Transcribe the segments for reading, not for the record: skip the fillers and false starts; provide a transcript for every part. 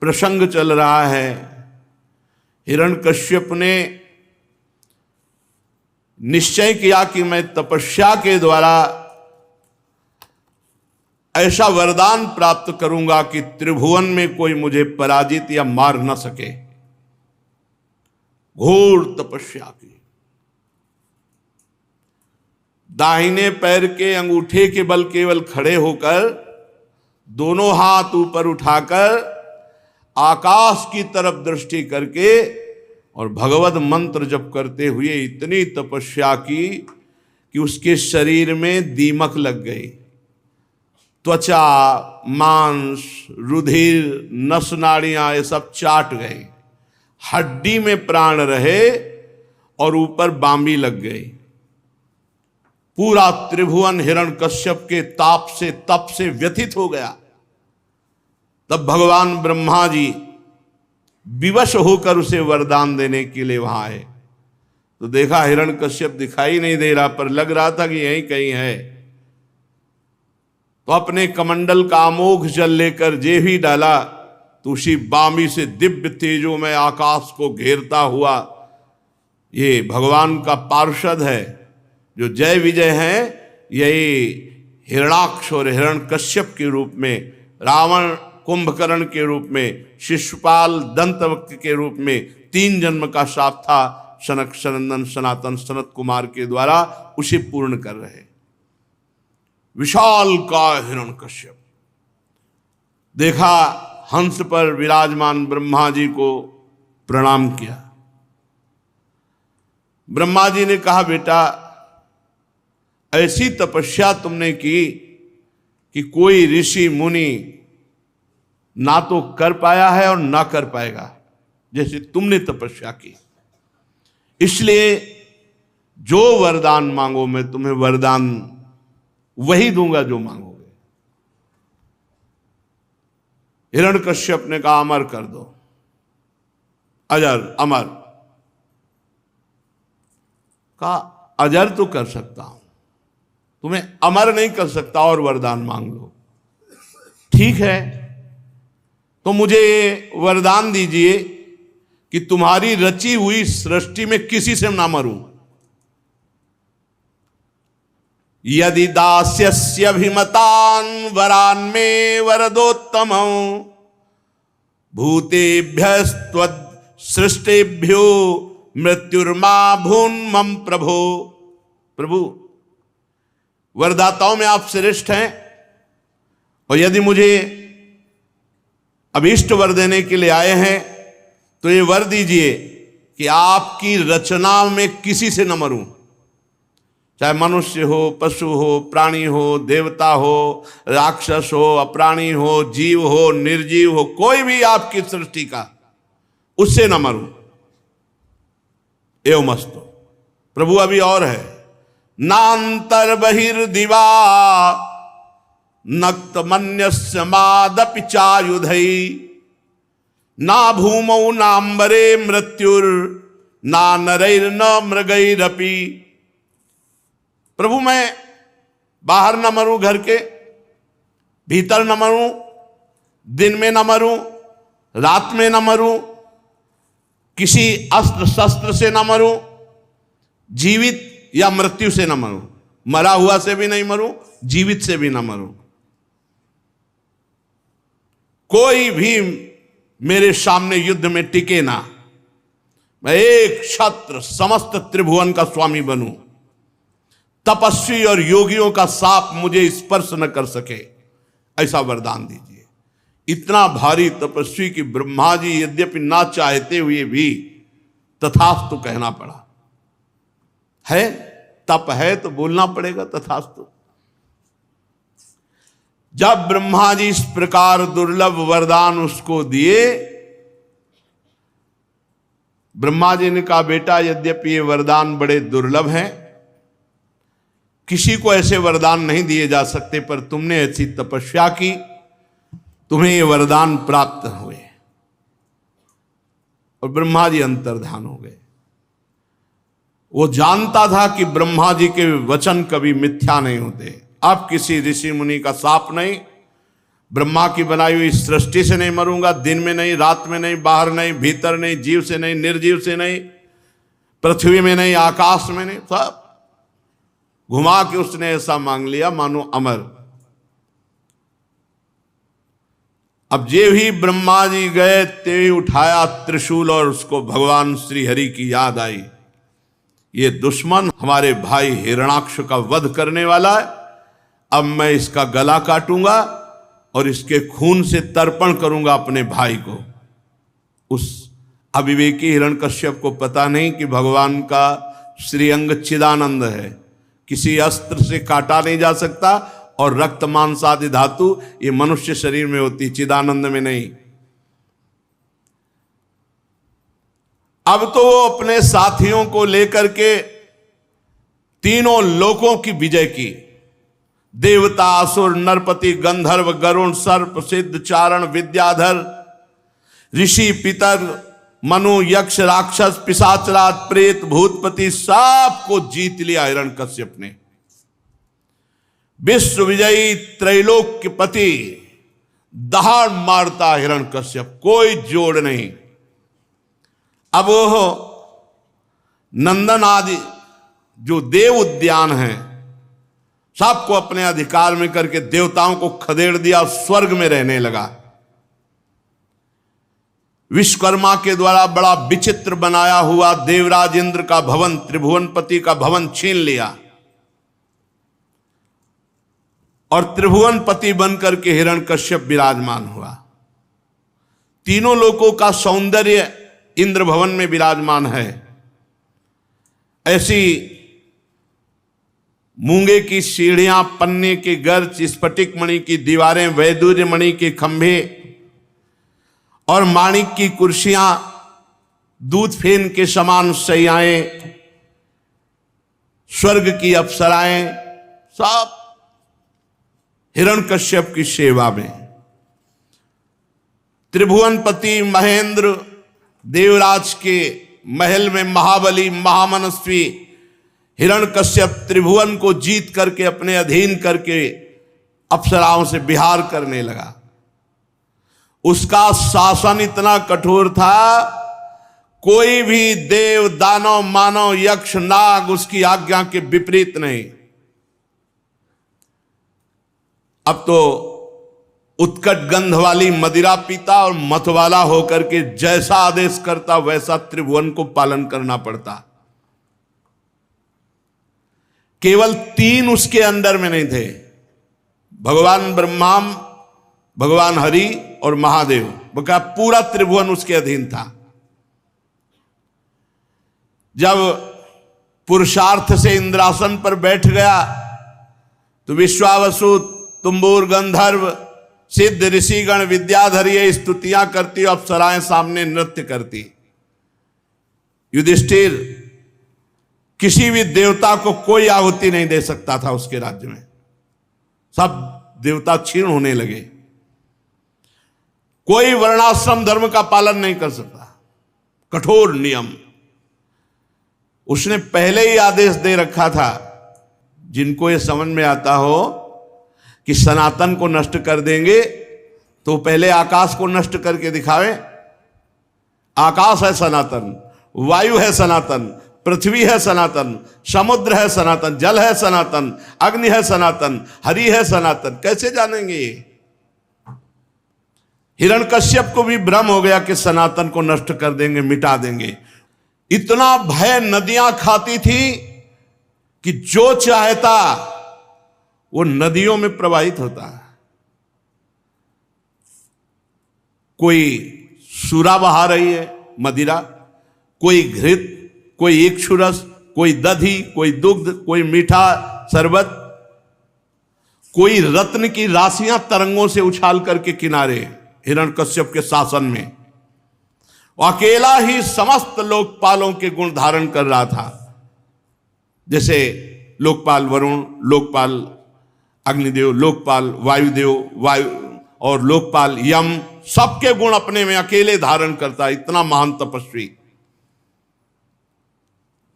प्रसंग चल रहा है। हिरण्यकश्यप ने निश्चय किया कि मैं तपस्या के द्वारा ऐसा वरदान प्राप्त करूंगा कि त्रिभुवन में कोई मुझे पराजित या मार न सके। घोर तपस्या की। दाहिने पैर के अंगूठे के बल केवल खड़े होकर दोनों हाथ ऊपर उठाकर आकाश की तरफ दृष्टि करके और भगवत मंत्र जप करते हुए इतनी तपस्या की कि उसके शरीर में दीमक लग गई। त्वचा, मांस, रुधिर, नस नाड़ियां ये सब चाट गए। हड्डी में प्राण रहे और ऊपर बांबी लग गई। पूरा त्रिभुवन हिरण्यकश्यप के ताप से तप से व्यथित हो गया। तब भगवान ब्रह्मा जी विवश होकर उसे वरदान देने के लिए वहां आए। तो देखा हिरण्यकश्यप दिखाई नहीं दे रहा, पर लग रहा था कि यहीं कहीं है। तो अपने कमंडल का अमोघ जल लेकर जे ही डाला तो उसी बामी से दिव्य तेजों में आकाश को घेरता हुआ ये भगवान का पार्षद है, जो जय विजय है। यही हिरणाक्ष और हिरण्यकश्यप के रूप में, रावण कुंभकर्ण के रूप में, शिशुपाल दंतवक्र के रूप में 3 जन्म का शाप था सनक सनंदन सनातन सनत कुमार के द्वारा, उसे पूर्ण कर रहे। विशाल का हिरण्यकश्यप देखा, हंस पर विराजमान ब्रह्मा जी को प्रणाम किया। ब्रह्मा जी ने कहा, बेटा ऐसी तपस्या तुमने की कि कोई ऋषि मुनि ना तो कर पाया है और ना कर पाएगा जैसे तुमने तपस्या की। इसलिए जो वरदान मांगो मैं तुम्हें वरदान वही दूंगा जो मांगोगे। हिरण्यकश्यप ने कहा, अमर कर दो। अजर अमर कहा, अजर तो कर सकता हूं, तुम्हें अमर नहीं कर सकता, और वरदान मांग लो। ठीक है, तो मुझे वरदान दीजिए कि तुम्हारी रची हुई सृष्टि में किसी से ना मरूं। यदि दास्यस्यभिमतान् वरान् मे वरदोत्तम भूतेभ्यस्त्वद् सृष्टेभ्यो मृत्युर्मा भून्मम प्रभो। प्रभु, वरदाताओं में आप श्रेष्ठ हैं, और यदि मुझे अभीष्ट वर देने के लिए आए हैं तो ये वर दीजिए कि आपकी रचना में किसी से न मरूं, चाहे मनुष्य हो, पशु हो, प्राणी हो, देवता हो, राक्षस हो, अप्राणी हो, जीव हो, निर्जीव हो, कोई भी आपकी सृष्टि का, उससे न मरूं। एवमस्तु। प्रभु अभी और है, नांतर बहिर्दिवा नक्तमन्यस्य मादपि चायुधै ना भूमौ नाम्बरे मृत्युर ना नरैर न मृगैरपि। प्रभु मैं बाहर न मरूं, घर के भीतर न मरूं, दिन में न मरूं, रात में न मरूं, किसी अस्त्र शस्त्र से न मरूं, जीवित या मृत्यु से न मरूं, मरा हुआ से भी नहीं मरूं, जीवित से भी न मरूं। कोई भी मेरे सामने युद्ध में टिके ना, मैं एक छत्र समस्त त्रिभुवन का स्वामी बनूं, तपस्वी और योगियों का साप मुझे स्पर्श न कर सके, ऐसा वरदान दीजिए। इतना भारी तपस्वी कि ब्रह्मा जी यद्यपि ना चाहते हुए भी तथास्तु कहना पड़ा। है तप है तो बोलना पड़ेगा तथास्तु। जब ब्रह्मा जी इस प्रकार दुर्लभ वरदान उसको दिए, ब्रह्मा जी ने कहा, बेटा यद्यपि ये वरदान बड़े दुर्लभ हैं, किसी को ऐसे वरदान नहीं दिए जा सकते, पर तुमने ऐसी तपस्या की, तुम्हें ये वरदान प्राप्त हुए। और ब्रह्मा जी अंतर्धान हो गए। वो जानता था कि ब्रह्मा जी के वचन कभी मिथ्या नहीं होते। अब किसी ऋषि मुनि का शाप नहीं, ब्रह्मा की बनाई हुई सृष्टि से नहीं मरूंगा, दिन में नहीं, रात में नहीं, बाहर नहीं, भीतर नहीं, जीव से नहीं, निर्जीव से नहीं, पृथ्वी में नहीं, आकाश में नहीं, सब घुमा के उसने ऐसा मांग लिया मानो अमर। अब जे ही ब्रह्मा जी गए ते ही उठाया त्रिशूल और उसको भगवान श्री हरि की याद आई, ये दुश्मन हमारे भाई हिरणाक्ष का वध करने वाला है, अब मैं इसका गला काटूंगा और इसके खून से तर्पण करूंगा अपने भाई को। उस अविवेकी हिरण्यकश्यप को पता नहीं कि भगवान का श्रीअंग चिदानंद है, किसी अस्त्र से काटा नहीं जा सकता, और रक्त मांस आदि धातु ये मनुष्य शरीर में होती, चिदानंद में नहीं। अब तो वो अपने साथियों को लेकर के तीनों लोकों की विजय की, देवता, असुर, नरपति, गंधर्व, गरुण, सर्प, सिद्ध, चारण, विद्याधर, ऋषि, पितर, मनु, यक्ष, राक्षस, पिशाचराज, प्रेत, भूतपति, सबको जीत लिया हिरण्यकश्यप ने। विश्व विजयी त्रैलोक्यपति, दहाड़ मारता हिरण्यकश्यप, कोई जोड़ नहीं। अब वो नंदन आदि जो देव उद्यान है सबको अपने अधिकार में करके देवताओं को खदेड़ दिया, स्वर्ग में रहने लगा। विश्वकर्मा के द्वारा बड़ा विचित्र बनाया हुआ देवराज इंद्र का भवन, त्रिभुवनपति का भवन छीन लिया और त्रिभुवनपति बनकर के हिरण्यकश्यप विराजमान हुआ। तीनों लोकों का सौंदर्य इंद्र भवन में विराजमान है। ऐसी मूंगे की सीढ़ियां, पन्ने के गर्च, स्फटिक मणि की दीवारें, वैदुर्य मणि के खंभे और माणिक की कुर्सियां, दूध फेन के समान शैयाएं, स्वर्ग की अप्सराएं, सब हिरण्यकश्यप की सेवा में। त्रिभुवनपति महेंद्र देवराज के महल में महाबली महामनस्वी हिरण्यकश्यप त्रिभुवन को जीत करके अपने अधीन करके अप्सराओं से विहार करने लगा। उसका शासन इतना कठोर था, कोई भी देव, दानव, मानव, यक्ष, नाग उसकी आज्ञा के विपरीत नहीं। अब तो उत्कट गंध वाली मदिरा पीता और मतवाला होकर के जैसा आदेश करता वैसा त्रिभुवन को पालन करना पड़ता। केवल 3 उसके अंडर में नहीं थे, भगवान ब्रह्मा, भगवान हरि और महादेव, बका पूरा त्रिभुवन उसके अधीन था। जब पुरुषार्थ से इंद्रासन पर बैठ गया तो विश्वावसु, तुम्बुर, गंधर्व, सिद्ध, ऋषिगण, विद्याधर ये स्तुतियां करती, अप्सराएं सामने नृत्य करती। युधिष्ठिर किसी भी देवता को कोई आहुति नहीं दे सकता था उसके राज्य में, सब देवता क्षीण होने लगे। कोई वर्णाश्रम धर्म का पालन नहीं कर सकता, कठोर नियम। उसने पहले ही आदेश दे रखा था, जिनको ये समझ में आता हो कि सनातन को नष्ट कर देंगे तो पहले आकाश को नष्ट करके दिखावे। आकाश है सनातन, वायु है सनातन, पृथ्वी है सनातन, समुद्र है सनातन, जल है सनातन, अग्नि है सनातन, हरि है सनातन। कैसे जानेंगे ये? हिरण्यकश्यप को भी भ्रम हो गया कि सनातन को नष्ट कर देंगे, मिटा देंगे। इतना भय नदियां खाती थी कि जो चाहता वो नदियों में प्रवाहित होता है। कोई सूरा बहा रही है, मदिरा, कोई घृत, कोई इक्षुरस, कोई दधी, कोई दुग्ध, कोई मीठा शरबत, कोई रत्न की राशियां तरंगों से उछाल करके किनारे हिरण्यकश्यप के शासन में। अकेला ही समस्त लोकपालों के गुण धारण कर रहा था। जैसे लोकपाल वरुण, लोकपाल अग्निदेव, लोकपाल वायुदेव, वायु और लोकपाल यम, सबके गुण अपने में अकेले धारण करता, इतना महान तपस्वी।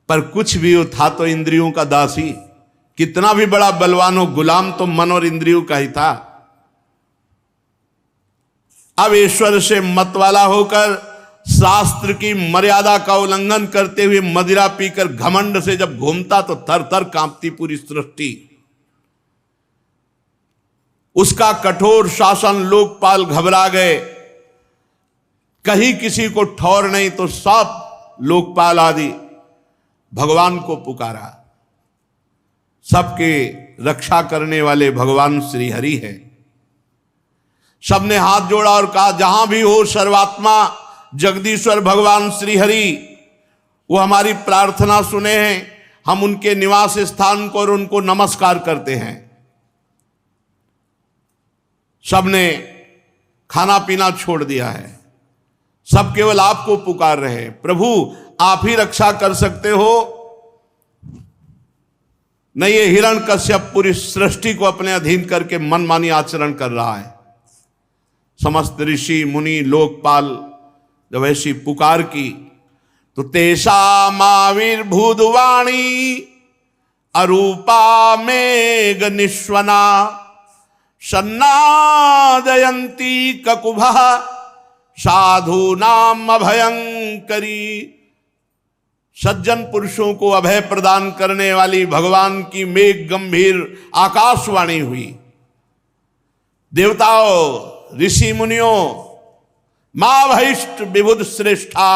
पर कुछ भी हो, था तो इंद्रियों का दासी। कितना भी बड़ा बलवान हो, गुलाम तो मन और इंद्रियों का ही था। अब ईश्वर से मतवाला होकर शास्त्र की मर्यादा का उल्लंघन करते हुए मदिरा पीकर घमंड से जब घूमता तो थर थर कांपती पूरी सृष्टि। उसका कठोर शासन लोकपाल घबरा गए। कहीं किसी को ठौर नहीं तो सब लोकपाल आदि भगवान को पुकारा। सबके रक्षा करने वाले भगवान श्री हरि हैं। सबने हाथ जोड़ा और कहा, जहां भी हो सर्वात्मा जगदीश्वर भगवान श्री हरि, वो हमारी प्रार्थना सुने हैं। हम उनके निवास स्थान को और उनको नमस्कार करते हैं। सबने खाना पीना छोड़ दिया है। सब केवल आपको पुकार रहे हैं। प्रभु आप ही रक्षा कर सकते हो। नहीं, ये हिरण्यकश्यप पूरी सृष्टि को अपने अधीन करके मनमानी आचरण कर रहा है। समस्त ऋषि मुनि लोकपाल जब ऐसी पुकार की तो तेषामाविर्भूतवाणी अरूपा मेघ निश्वना सन्नादयन्ती ककुभः साधूनाम अभयंकरी। सज्जन पुरुषों को अभय प्रदान करने वाली भगवान की मेघ गंभीर आकाशवाणी हुई। देवताओं ऋषि मुनियों, मां भैष्ट विबुध श्रेष्ठा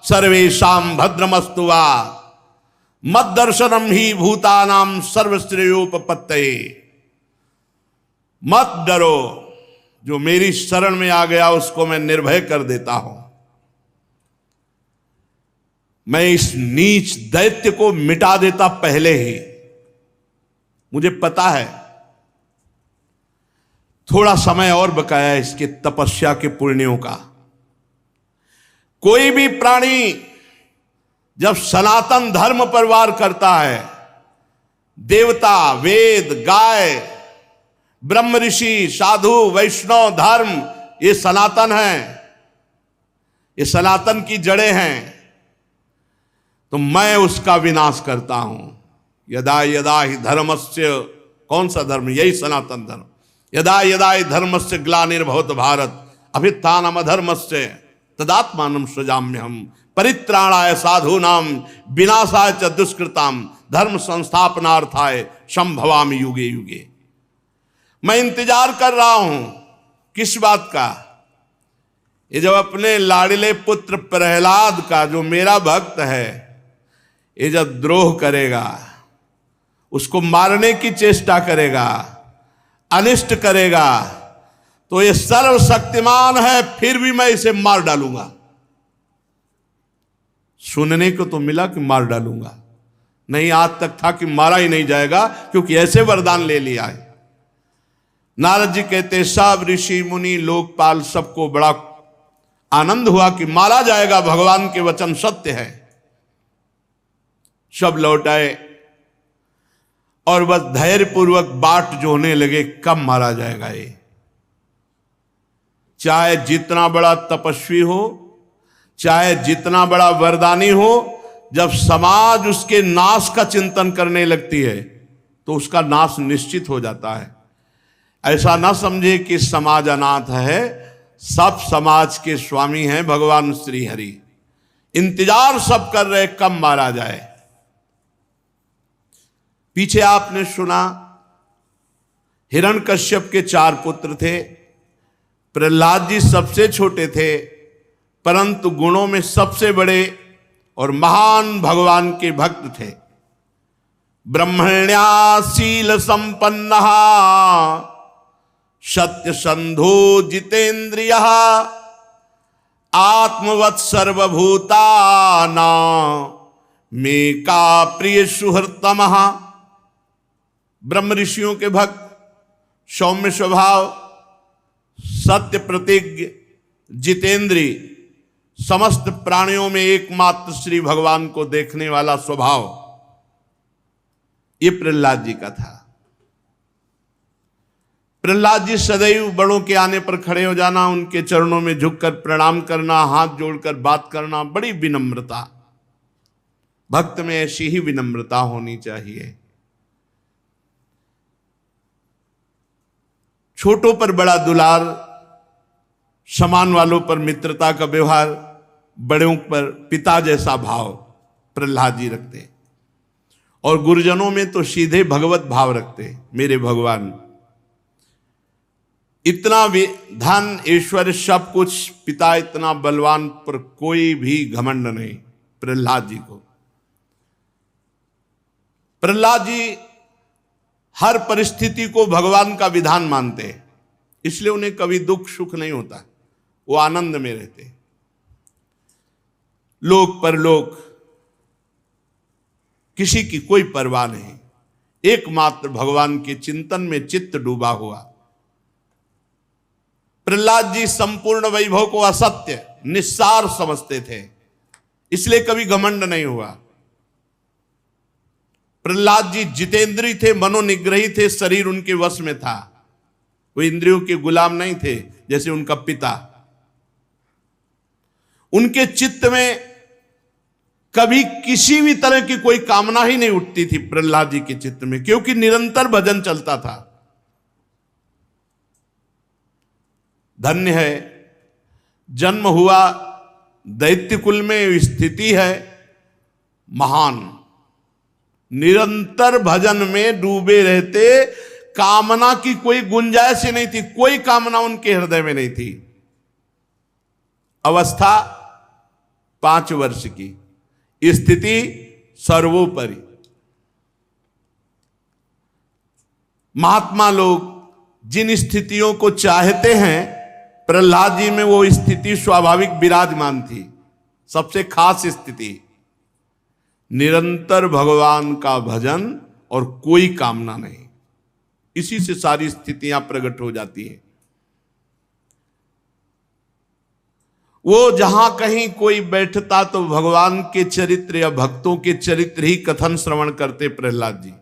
सर्वेशाम भद्रमस्तुवा मद दर्शनम ही भूतानाम सर्वश्रेयोपपत्तये। मत डरो, जो मेरी शरण में आ गया उसको मैं निर्भय कर देता हूं। मैं इस नीच दैत्य को मिटा देता पहले ही। मुझे पता है थोड़ा समय और बकाया इसके तपस्या के पुण्यों का। कोई भी प्राणी जब सनातन धर्म पर वार करता है, देवता वेद गाय ब्रह्म ऋषि साधु वैष्णव धर्म, ये सनातन है, ये सनातन की जड़ें हैं, तो मैं उसका विनाश करता हूं। यदा यदा ही धर्मस्य, कौन सा धर्म? यही सनातन धर्म। यदा यदा ही धर्मस्य ग्लानिर्भवत भारत अभ्युत्थानम अधर्मस्य तदात्मानं सृजाम्यहम् परित्राणाय साधूनाम विनाशाय च दुष्कृताम धर्म संस्थापनार्थाय संभवामि युगे युगे। मैं इंतजार कर रहा हूं किस बात का? ये जब अपने लाडले पुत्र प्रहलाद का, जो मेरा भक्त है, ये जब द्रोह करेगा, उसको मारने की चेष्टा करेगा, अनिष्ट करेगा, तो ये सर्वशक्तिमान है, फिर भी मैं इसे मार डालूंगा। सुनने को तो मिला कि मार डालूंगा, नहीं आज तक था कि मारा ही नहीं जाएगा, क्योंकि ऐसे वरदान ले लिया है। नारद जी कहते सब ऋषि मुनि लोकपाल सबको बड़ा आनंद हुआ कि मारा जाएगा, भगवान के वचन सत्य है। सब लौट आए और बस धैर्यपूर्वक बाट जोहने लगे, कब मारा जाएगा ये। चाहे जितना बड़ा तपस्वी हो, चाहे जितना बड़ा वरदानी हो, जब समाज उसके नाश का चिंतन करने लगती है तो उसका नाश निश्चित हो जाता है। ऐसा ना समझे कि समाज अनाथ है, सब समाज के स्वामी हैं भगवान श्री हरि। इंतजार सब कर रहे कब मारा जाए। पीछे आपने सुना हिरण्यकश्यप के 4 पुत्र थे। प्रहलाद जी सबसे छोटे थे, परंतु गुणों में सबसे बड़े और महान भगवान के भक्त थे। ब्रह्मण्या शील संपन्न सत्य संधो जितेन्द्रिय आत्मवत् सर्वभूताना में का प्रिय सुहृतम। ब्रह्म ऋषियों के भक्त, सौम्य स्वभाव, सत्य प्रतिज्ञ, जितेंद्री, समस्त प्राणियों में एकमात्र श्री भगवान को देखने वाला स्वभाव, ये प्रहलाद जी का था। प्रहलाद जी सदैव बड़ों के आने पर खड़े हो जाना, उनके चरणों में झुककर प्रणाम करना, हाथ जोड़कर बात करना, बड़ी विनम्रता। भक्त में ऐसी ही विनम्रता होनी चाहिए। छोटों पर बड़ा दुलार, समान वालों पर मित्रता का व्यवहार, बड़ों पर पिता जैसा भाव प्रहलाद जी रखते, और गुरुजनों में तो सीधे भगवत भाव रखते। मेरे भगवान, इतना धन ऐश्वर्य सब कुछ, पिता इतना बलवान, पर कोई भी घमंड नहीं प्रहलाद जी को। प्रहलाद जी हर परिस्थिति को भगवान का विधान मानते हैं, इसलिए उन्हें कभी दुख सुख नहीं होता, वो आनंद में रहते। लोक परलोक किसी की कोई परवाह नहीं, एकमात्र भगवान के चिंतन में चित्त डूबा हुआ। प्रहलाद जी संपूर्ण वैभव को असत्य निस्सार समझते थे, इसलिए कभी घमंड नहीं हुआ। प्रहलाद जी जितेंद्री थे, मनोनिग्रही थे, शरीर उनके वश में था, वो इंद्रियों के गुलाम नहीं थे जैसे उनका पिता। उनके चित्त में कभी किसी भी तरह की कोई कामना ही नहीं उठती थी प्रहलाद जी के चित्त में, क्योंकि निरंतर भजन चलता था। धन्य है, जन्म हुआ दैत्य कुल में, स्थिति है महान, निरंतर भजन में डूबे रहते, कामना की कोई गुंजाइश ही नहीं थी, कोई कामना उनके हृदय में नहीं थी। अवस्था 5 वर्ष की, स्थिति सर्वोपरि। महात्मा लोग जिन स्थितियों को चाहते हैं, प्रहलाद जी में वो स्थिति स्वाभाविक विराजमान थी। सबसे खास स्थिति निरंतर भगवान का भजन और कोई कामना नहीं, इसी से सारी स्थितियां प्रकट हो जाती हैं। वो जहां कहीं कोई बैठता तो भगवान के चरित्र या भक्तों के चरित्र ही कथन श्रवण करते प्रहलाद जी।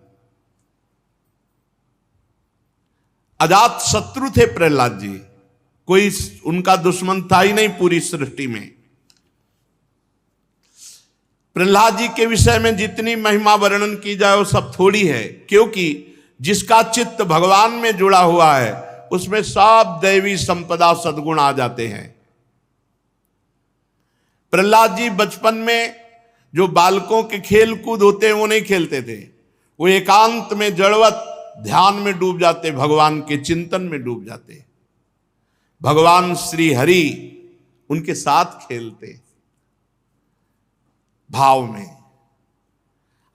अजात शत्रु थे प्रहलाद जी, कोई उनका दुश्मन था ही नहीं पूरी सृष्टि में। प्रहलाद जी के विषय में जितनी महिमा वर्णन की जाए वो सब थोड़ी है, क्योंकि जिसका चित्त भगवान में जुड़ा हुआ है उसमें सब दैवी संपदा सद्गुण आ जाते हैं। प्रहलाद जी बचपन में जो बालकों के खेल कूद होते हैं वो नहीं खेलते थे, वो एकांत में जड़वत ध्यान में डूब जाते, भगवान के चिंतन में डूब जाते। भगवान श्री हरि उनके साथ खेलते भाव में।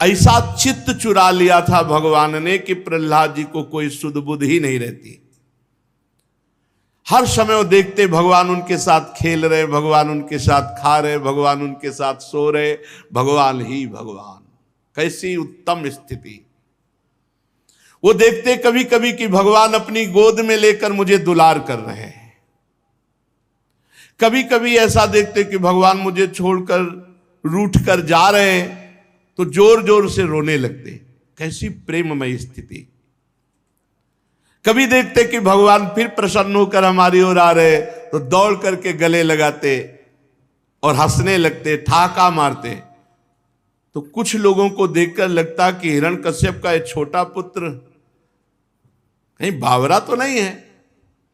ऐसा चित्त चुरा लिया था भगवान ने कि प्रहलाद जी को कोई सुध बुध ही नहीं रहती। हर समय वो देखते भगवान उनके साथ खेल रहे, भगवान उनके साथ खा रहे, भगवान उनके साथ सो रहे, भगवान ही भगवान। कैसी उत्तम स्थिति। वो देखते कभी कभी कि भगवान अपनी गोद में लेकर मुझे दुलार कर रहे हैं, कभी कभी ऐसा देखते कि भगवान मुझे छोड़कर रूठ कर जा रहे हैं तो जोर जोर से रोने लगते। कैसी प्रेममय स्थिति। कभी देखते कि भगवान फिर प्रसन्न होकर हमारी ओर आ रहे तो दौड़ करके गले लगाते और हंसने लगते, ठाका मारते। तो कुछ लोगों को देखकर लगता कि हिरण्यकश्यप का एक छोटा पुत्र कहीं बावरा तो नहीं है,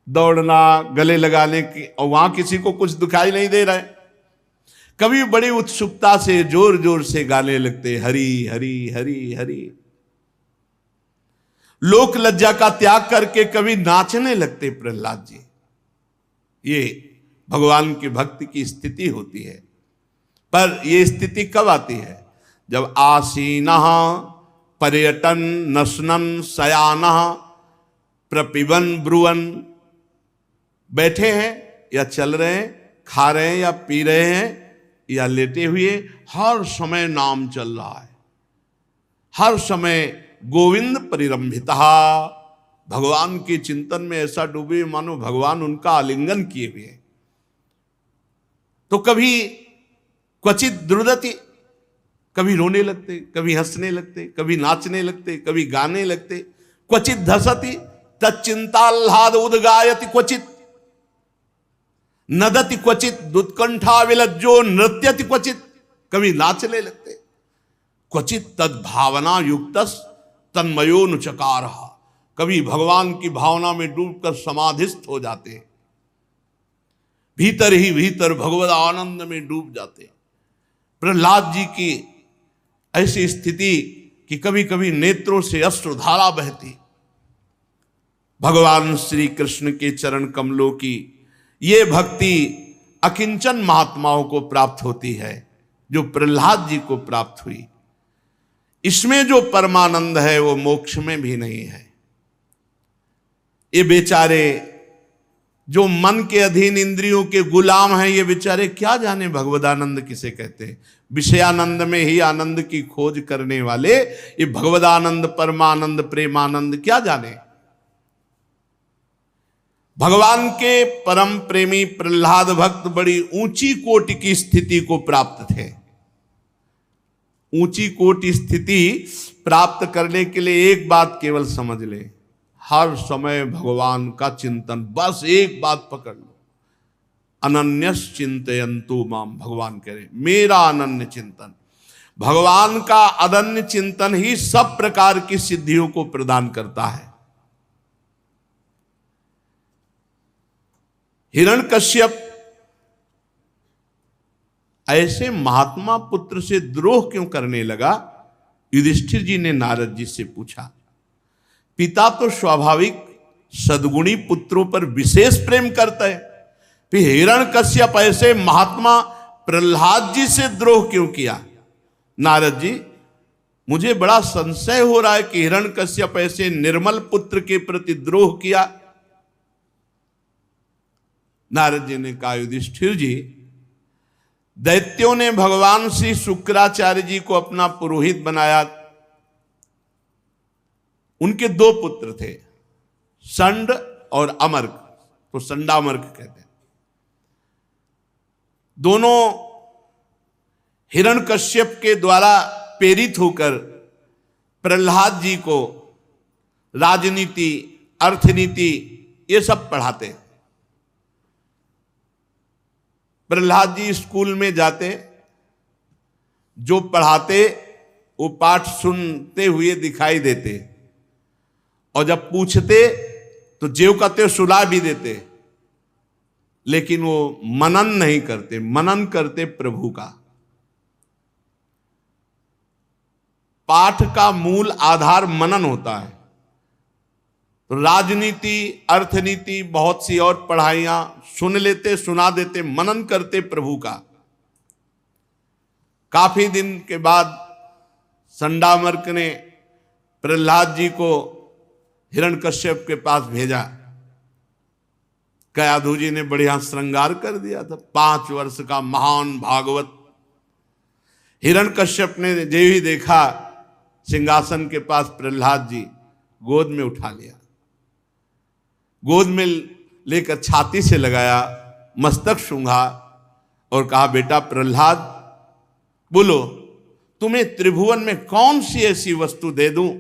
दौड़ना गले लगाने की, और वहां किसी को कुछ दिखाई नहीं दे रहा है। कभी बड़ी उत्सुकता से जोर जोर से गाने लगते, हरि हरि हरि हरि। लोक लज्जा का त्याग करके कभी नाचने लगते प्रहलाद जी। ये भगवान की भक्ति की स्थिति होती है। पर यह स्थिति कब आती है? जब आसीनः पर्यटन नशनन शयानः प्रपिबन ब्रुवन, बैठे हैं या चल रहे हैं, खा रहे हैं या पी रहे हैं या लेटे हुए, हर समय नाम चल रहा है, हर समय गोविंद परिरंभितः, भगवान के चिंतन में ऐसा डूबे मानो भगवान उनका आलिंगन किए हुए। तो कभी क्वचित द्रुदति, कभी रोने लगते, कभी हंसने लगते, कभी नाचने लगते, कभी गाने लगते। क्वचित धसति तच्चिंताह्लाद उद्गायति, क्वचित नदति, क्वचित दुत्कंठा विलज्जो नृत्यति, क्वचित कभी नाचने लगते। क्वचित तद भावना युक्तस तन्मयोनुचकार, कभी भगवान की भावना में डूबकर समाधिस्थ हो जाते। भीतर ही भीतर भगवत आनंद में डूब जाते। प्रहलाद जी की ऐसी स्थिति कि कभी कभी नेत्रों से अश्रुधारा बहती। भगवान श्री कृष्ण के चरण कमलों की ये भक्ति अकिंचन महात्माओं को प्राप्त होती है, जो प्रहलाद जी को प्राप्त हुई। इसमें जो परमानंद है वो मोक्ष में भी नहीं है। ये बेचारे जो मन के अधीन इंद्रियों के गुलाम हैं, ये बेचारे क्या जाने भगवदानंद किसे कहते हैं। विषयानंद में ही आनंद की खोज करने वाले ये भगवदानंद, परमानंद, प्रेमानंद क्या जाने। भगवान के परम प्रेमी प्रहलाद भक्त बड़ी ऊंची कोटि की स्थिति को प्राप्त थे। ऊंची कोटि स्थिति प्राप्त करने के लिए एक बात केवल समझ ले, हर समय भगवान का चिंतन। बस एक बात पकड़ लो, अनन्यस चिंतयन्तु माम। भगवान कह रहे मेरा अनन्य चिंतन। भगवान का अनन्य चिंतन ही सब प्रकार की सिद्धियों को प्रदान करता है। हिरण्यकश्यप ऐसे महात्मा पुत्र से द्रोह क्यों करने लगा? युधिष्ठिर जी ने नारद जी से पूछा। पिता तो स्वाभाविक सद्गुणी पुत्रों पर विशेष प्रेम करता है, फिर हिरण्यकश्यप ऐसे महात्मा प्रहलाद जी से द्रोह क्यों किया? नारद जी, मुझे बड़ा संशय हो रहा है कि हिरण्यकश्यप ऐसे निर्मल पुत्र के प्रति द्रोह किया। नारद जी ने कहा, युधिष्ठिर जी, दैत्यों ने भगवान श्री शुक्राचार्य जी को अपना पुरोहित बनाया। उनके दो पुत्र थे, संड और अमर्क, तो संडामर्क कहते हैं। दोनों हिरण्यकश्यप के द्वारा प्रेरित होकर प्रहलाद जी को राजनीति, अर्थनीति ये सब पढ़ाते। प्रहलाद जी स्कूल में जाते, जो पढ़ाते वो पाठ सुनते हुए दिखाई देते, और जब पूछते तो जेव कहते सुला भी देते, लेकिन वो मनन नहीं करते। मनन करते प्रभु का। पाठ का मूल आधार मनन होता है। तो राजनीति, अर्थनीति, बहुत सी और पढ़ाइयां सुन लेते, सुना देते, मनन करते प्रभु का। काफी दिन के बाद संडामर्क ने प्रहलाद जी को हिरण्यकश्यप के पास भेजा। कयाधु जी ने बढ़िया श्रृंगार कर दिया था, 5 वर्ष का महान भागवत। हिरण्यकश्यप ने जो ही देखा सिंहासन के पास प्रहलाद जी, गोद में उठा लिया, गोद में लेकर छाती से लगाया, मस्तक सूंघा और कहा, बेटा प्रहलाद, बोलो तुम्हें त्रिभुवन में कौन सी ऐसी वस्तु दे दूं,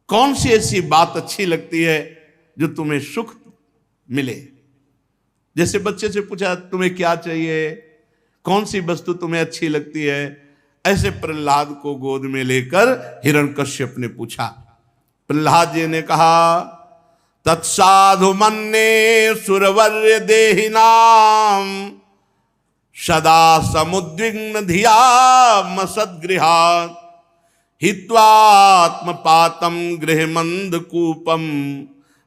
कौन सी ऐसी बात अच्छी लगती है जो तुम्हें सुख मिले। जैसे बच्चे से पूछा तुम्हें क्या चाहिए, कौन सी वस्तु तुम्हें अच्छी लगती है, ऐसे प्रहलाद को गोद में लेकर हिरण्यकश्यप ने पूछा। प्रहलाद जी ने कहा, तत्साधु मन्ये सुरवर्य देहिनाम सदा समुद्विग्न धियाम सद्गृहात् हित्वात्मपातम गृहमंदकूपम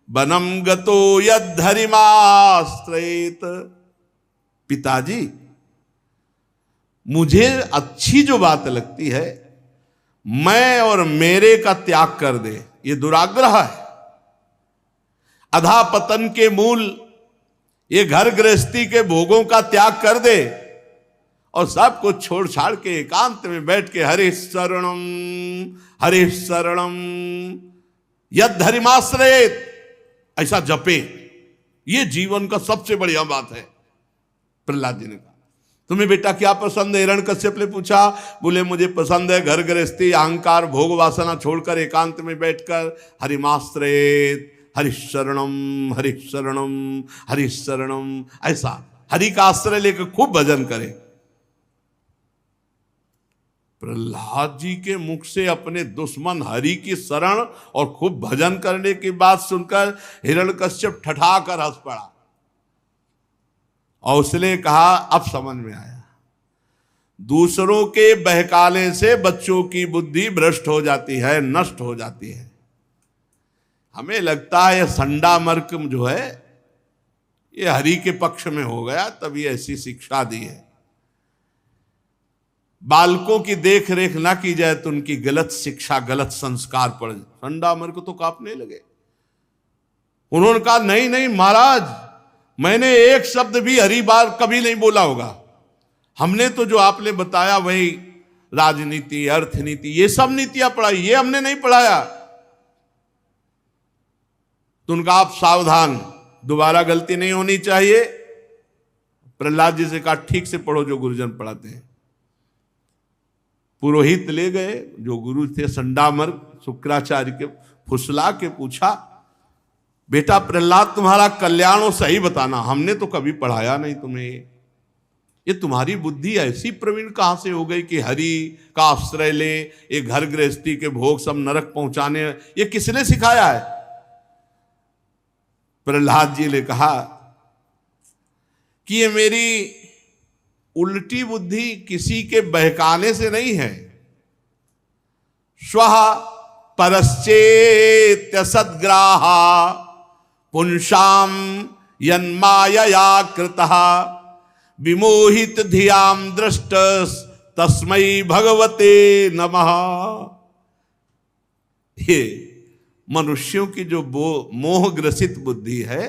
वनम गतो यद्धरिमाश्रयेत। पिताजी, मुझे अच्छी जो बात लगती है, मैं और मेरे का त्याग कर दे, ये दुराग्रह है। अधापतन के मूल ये घर गृहस्थी के भोगों का त्याग कर दे और सब कुछ छोड़ छाड़ के एकांत में बैठ के हरि शरणम यद्धरिमाश्रयेत ऐसा जपे, ये जीवन का सबसे बढ़िया बात है। प्रहलाद जी ने कहा, तुम्हें बेटा क्या पसंद है? हिरण्यकश्यप ने पूछा। बोले, मुझे पसंद है घर गृहस्थी, अहंकार, भोग वासना छोड़कर एकांत में बैठकर हरिमाश्रयेत, हरिशरणम हरिशरणम हरिशरणम, ऐसा हरि का आश्रय लेकर खूब भजन करे। प्रहलाद जी के मुख से अपने दुश्मन हरि की शरण और खूब भजन करने की बात सुनकर हिरण्यकश्यप ठठाकर हंस पड़ा। और उसने कहा अब समझ में आया, दूसरों के बहकाने से बच्चों की बुद्धि भ्रष्ट हो जाती है, नष्ट हो जाती है। हमें लगता है यह संडा मर्क जो है ये हरि के पक्ष में हो गया, तभी ऐसी शिक्षा दी है। बालकों की देख रेख ना की जाए तो उनकी गलत शिक्षा, गलत संस्कार पड़ जाए। संडा मर्क तो कांपने लगे। उन्होंने कहा नहीं नहीं महाराज, मैंने एक शब्द भी हरि बार कभी नहीं बोला होगा। हमने तो जो आपने बताया वही राजनीति, अर्थनीति, ये सब नीतियां पढ़ाई, ये हमने नहीं पढ़ाया। तो उनका आप सावधान, दोबारा गलती नहीं होनी चाहिए। प्रहलाद जी से कहा ठीक से पढ़ो जो गुरुजन पढ़ाते हैं। पुरोहित ले गए, जो गुरु थे संडामर्क, शुक्राचार्य के फुसला के पूछा, बेटा प्रहलाद तुम्हारा कल्याण हो, सही बताना, हमने तो कभी पढ़ाया नहीं तुम्हें। ये तुम्हारी बुद्धि ऐसी प्रवीण कहां से हो गई कि हरि का आश्रय ले, ये घर गृहस्थी के भोग सब नरक पहुंचाने, ये किसने सिखाया है? प्रहलाद जी ने कहा कि ये मेरी उल्टी बुद्धि किसी के बहकाने से नहीं है। स्वः परश्चेत्य सद्ग्राहा पुंसाम यन्मायया कृतः विमोहित धियाम दृष्ट तस्मै भगवते नमः। ये मनुष्यों की जो मोह ग्रसित बुद्धि है,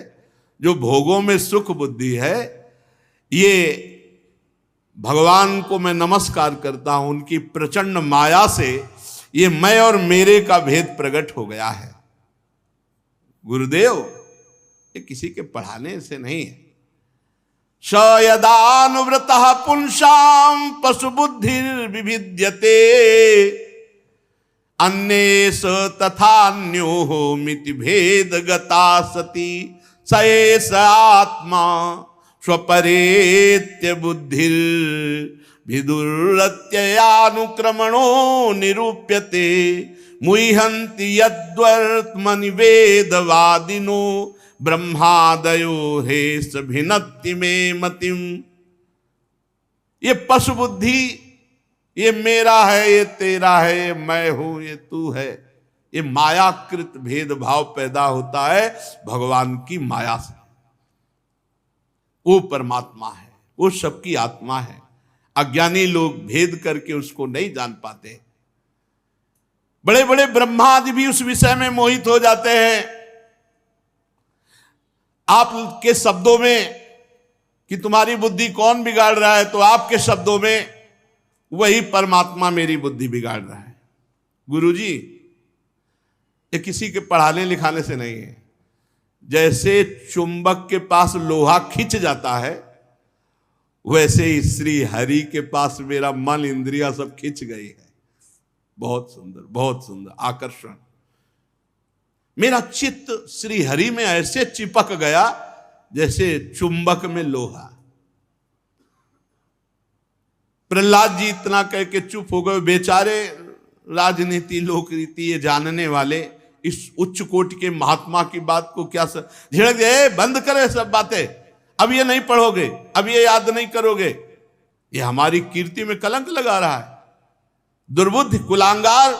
जो भोगों में सुख बुद्धि है, ये भगवान को मैं नमस्कार करता हूं। उनकी प्रचंड माया से ये मैं और मेरे का भेद प्रकट हो गया है। गुरुदेव, ये किसी के पढ़ाने से नहीं है। स यदानुव्रतः पुंसां पशुबुद्धिर् विभिद्यते अन्येष तथान्योः मिति भेद गता सती स एष आत्मा स्वपरेत्य बुद्धिर् विदुरत्ययानुक्रमणो निरूप्यते मुह्यन्ति यद्वर्त्मनि वेदवादिनो ब्रह्मादयो हे सभिनत्ति में मतिम। ये पशु बुद्धि, ये मेरा है, ये तेरा है, ये मैं हूं, ये तू है, ये मायाकृत भेदभाव पैदा होता है भगवान की माया से। वो परमात्मा है, वो सबकी आत्मा है। अज्ञानी लोग भेद करके उसको नहीं जान पाते। बड़े बड़े ब्रह्मा आदि भी उस विषय में मोहित हो जाते हैं। आपके शब्दों में कि तुम्हारी बुद्धि कौन बिगाड़ रहा है, तो आपके शब्दों में वही परमात्मा मेरी बुद्धि बिगाड़ रहा है। गुरुजी, ये किसी के पढ़ाने लिखाने से नहीं है। जैसे चुंबक के पास लोहा खिंच जाता है, वैसे ही श्री हरि के पास मेरा मन, इंद्रियां सब खिंच गई है। बहुत सुंदर, बहुत सुंदर आकर्षण। मेरा चित्त श्री हरि में ऐसे चिपक गया जैसे चुंबक में लोहा। प्रहलाद जी इतना कह के चुप हो गए। बेचारे राजनीति, लोक रीति ये जानने वाले इस उच्च कोटि के महात्मा की बात को क्या झिड़क दे, बंद करे सब बातें, अब ये नहीं पढ़ोगे, अब ये याद नहीं करोगे, ये हमारी कीर्ति में कलंक लगा रहा है। दुर्बुद्धि, कुलांगार,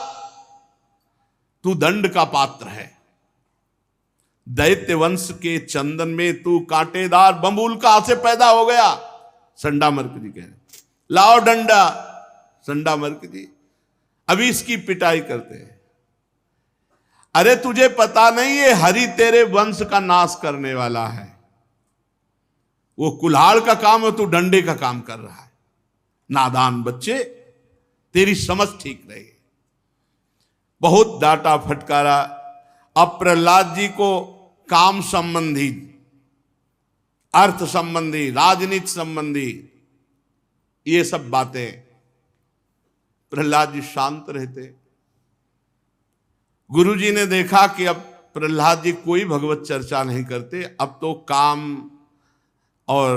तू दंड का पात्र है। दैत्य वंश के चंदन में तू कांटेदार बंबूल कहां से पैदा हो गया? संडामर्क जी कह रहे, लाओ डंडा। संडामर्क जी अभी इसकी पिटाई करते हैं। अरे तुझे पता नहीं है हरि तेरे वंश का नाश करने वाला है। वो कुल्हाड़ का काम है, तू डंडे का काम कर रहा है। नादान बच्चे, तेरी समझ ठीक रही। बहुत डांटा फटकारा। अब प्रहलाद जी को काम संबंधी, अर्थ संबंधी, राजनीति संबंधी ये सब बातें, प्रहलाद जी शांत रहते। गुरुजी ने देखा कि अब प्रहलाद जी कोई भगवत चर्चा नहीं करते, अब तो काम और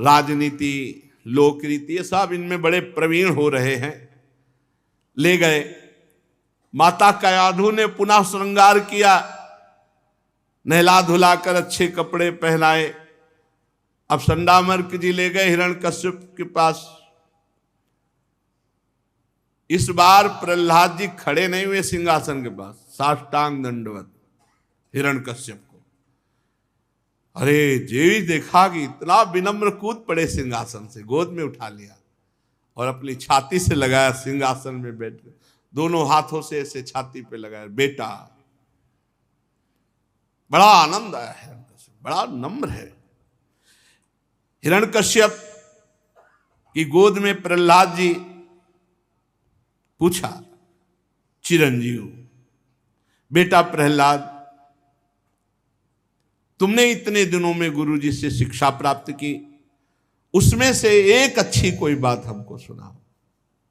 राजनीति, लोकरीति ये सब इनमें बड़े प्रवीण हो रहे हैं। ले गए। माता कयाधु ने पुनः श्रृंगार किया, नहला धुलाकर अच्छे कपड़े पहनाए, अब संडामर्क जी ले गए हिरण्यकश्यप के पास। इस बार प्रहलाद जी खड़े नहीं हुए सिंहासन के पास, साष्टांग दंडवत हिरण्यकश्यप को। अरे जेवी देखा कि इतना विनम्र कूद पड़े सिंहासन से, गोद में उठा लिया और अपनी छाती से लगाया, सिंहासन में बैठ गए, दोनों हाथों से ऐसे छाती पे लगाया, बेटा। बड़ा आनंद आया हिरण्यकश्यप, बड़ा नम्र है। हिरण्यकश्यप की गोद में प्रहलाद जी पूछा, चिरंजीव बेटा प्रहलाद, तुमने इतने दिनों में गुरुजी से शिक्षा प्राप्त की, उसमें से एक अच्छी कोई बात हमको सुनाओ।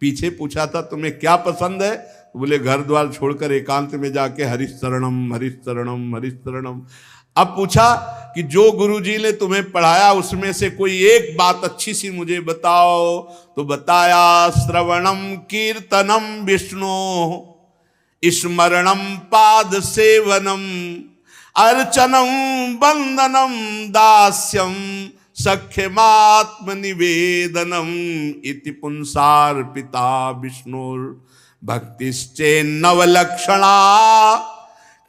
पीछे पूछा था तुम्हें क्या पसंद है, तो बोले घर द्वार छोड़कर एकांत में जाके हरिशरणम हरिशरणम हरिशरणम। अब पूछा कि जो गुरुजी ने तुम्हें पढ़ाया उसमें से कोई एक बात अच्छी सी मुझे बताओ। तो बताया, श्रवणम कीर्तनम विष्णु स्मरणम पाद सेवनम अर्चनम वंदनम दास्यम सख्यमात्म निवेदनम इति पुंसार्पिता विष्णुर भक्तिश्चेन्नवलक्षणा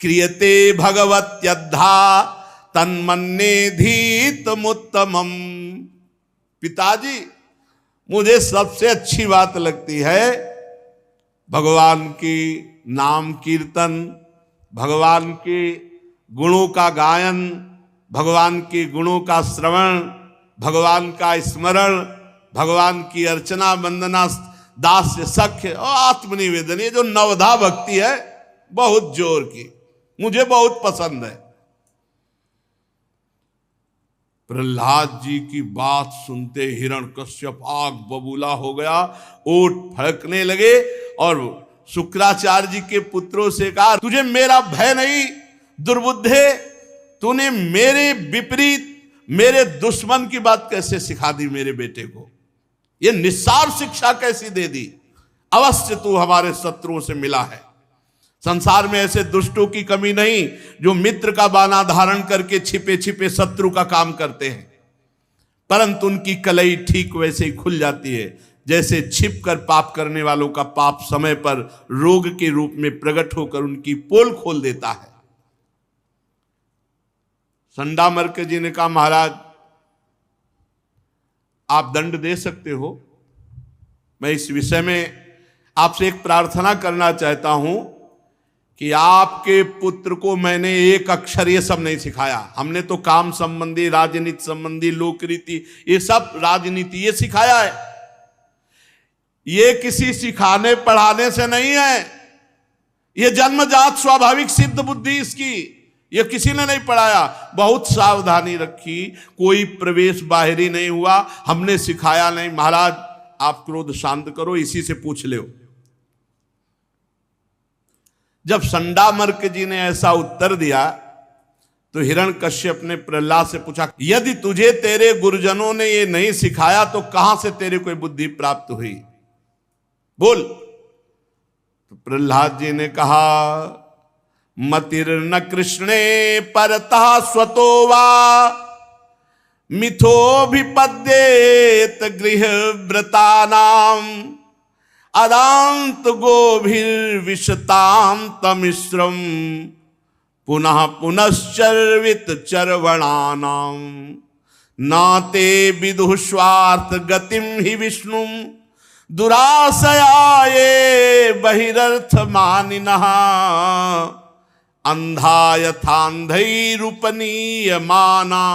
क्रियते भगवत्यद्धा तन्मन्येधीतमुत्तमम्। पिताजी, मुझे सबसे अच्छी बात लगती है भगवान की नाम कीर्तन, भगवान के गुणों का गायन, भगवान के गुणों का श्रवण, भगवान का स्मरण, भगवान की अर्चना वंदना दास्य सख्य और आत्मनिवेदन। ये जो नवधा भक्ति है बहुत जोर की, मुझे बहुत पसंद है। प्रहलाद जी की बात सुनते हिरण्यकश्यप आग बबूला हो गया, ओठ फड़कने लगे और शुक्राचार्य जी के पुत्रों से कहा, तुझे मेरा भय नहीं दुर्बुद्धे, तूने मेरे विपरीत मेरे दुश्मन की बात कैसे सिखा दी मेरे बेटे को, ये निस्सार शिक्षा कैसी दे दी। अवश्य तू हमारे शत्रुओं से मिला है। संसार में ऐसे दुष्टों की कमी नहीं जो मित्र का बाना धारण करके छिपे छिपे शत्रु का काम करते हैं, परंतु उनकी कलई ठीक वैसे ही खुल जाती है जैसे छिपकर पाप करने वालों का पाप समय पर रोग के रूप में प्रकट होकर उनकी पोल खोल देता है। संडामर्क जी ने कहा, महाराज आप दंड दे सकते हो, मैं इस विषय में आपसे एक प्रार्थना करना चाहता हूं कि आपके पुत्र को मैंने एक अक्षर ये सब नहीं सिखाया। हमने तो काम संबंधी, राजनीति संबंधी, लोक रीति, ये सब राजनीति ये सिखाया है। ये किसी सिखाने पढ़ाने से नहीं है, ये जन्मजात स्वाभाविक सिद्ध बुद्धि इसकी, ये किसी ने नहीं पढ़ाया। बहुत सावधानी रखी, कोई प्रवेश बाहरी नहीं हुआ, हमने सिखाया नहीं। महाराज आप क्रोध शांत करो, इसी से पूछ लो। जब संडामर्क जी ने ऐसा उत्तर दिया तो हिरण्यकश्यप ने प्रहलाद से पूछा, यदि तुझे तेरे गुरुजनों ने ये नहीं सिखाया तो कहां से तेरे को बुद्धि प्राप्त हुई, बोल। तो प्रहलाद जी ने कहा, मतिर्न कृष्णे परतः स्वतो वा मिथोभिपद्येत गृहव्रतानाम अदांत गोभिर्विशताम तमिश्रम पुनः पुनश्चर्वित चर्वणानाम नाते विदुष्वार्थ गतिम ही विष्णु दुराशयाये बहिरर्थ मानिनः अंधा यथांधैरुपनीयमाना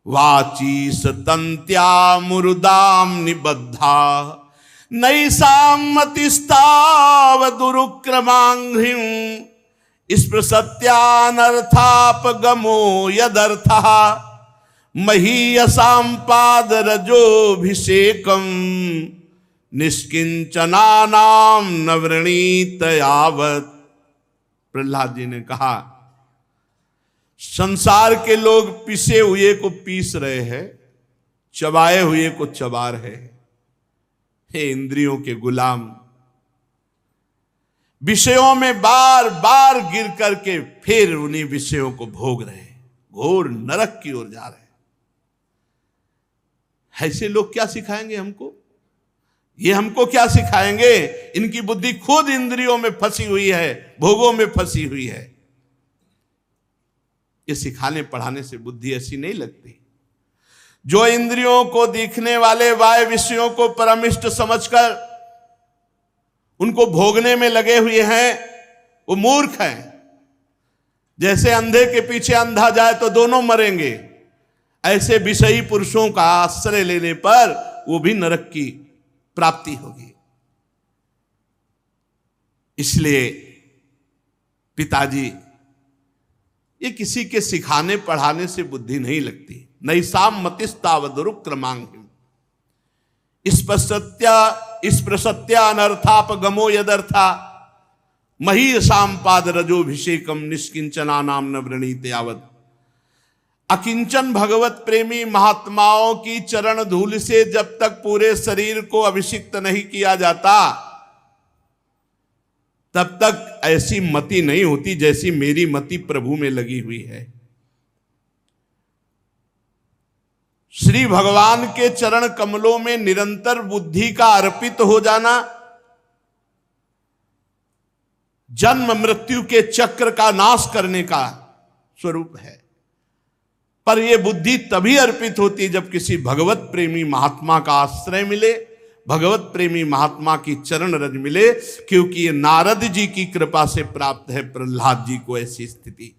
वाची सतंत्या मुरुदाम निबद्धा नैषामतिस्तावदुरुक्रमांघ्रिं स्पृशत्यानर्थापगमो यदर्थः महीयसां पादरजोभिषेकं निष्किंचनानां न वृणीत यावत्। प्रहलाद जी ने कहा, संसार के लोग पिसे हुए को पीस रहे हैं, चबाए हुए को चबा रहे हैं। हे इंद्रियों के गुलाम, विषयों में बार बार गिर करके फिर उन्हीं विषयों को भोग रहे हैं, घोर नरक की ओर जा रहे हैं। ऐसे लोग क्या सिखाएंगे हमको? ये हमको क्या सिखाएंगे? इनकी बुद्धि खुद इंद्रियों में फंसी हुई है, भोगों में फंसी हुई है। ये सिखाने पढ़ाने से बुद्धि ऐसी नहीं लगती। जो इंद्रियों को दिखने वाले बाह्य विषयों को परमिष्ट समझकर उनको भोगने में लगे हुए हैं, वो मूर्ख हैं। जैसे अंधे के पीछे अंधा जाए तो दोनों मरेंगे, ऐसे विषयी पुरुषों का आश्रय लेने पर वो भी नरक की प्राप्ति होगी। इसलिए पिताजी, ये किसी के सिखाने पढ़ाने से बुद्धि नहीं लगती। नैसाम मतिस्तावदुरुक्रमांगिम स्पृशत्या अनर्थापगमो यदर्था महीयसाम पाद रजोभिषेकम निष्किंचना नाम न वृणीते यावत्। अकिंचन भगवत प्रेमी महात्माओं की चरण धूल से जब तक पूरे शरीर को अभिषिक्त नहीं किया जाता, तब तक ऐसी मति नहीं होती जैसी मेरी मति प्रभु में लगी हुई है। श्री भगवान के चरण कमलों में निरंतर बुद्धि का अर्पित हो जाना जन्म मृत्यु के चक्र का नाश करने का स्वरूप है। पर यह बुद्धि तभी अर्पित होती जब किसी भगवत प्रेमी महात्मा का आश्रय मिले, भगवत प्रेमी महात्मा की चरण रज मिले। क्योंकि ये नारद जी की कृपा से प्राप्त है प्रहलाद जी को ऐसी स्थिति।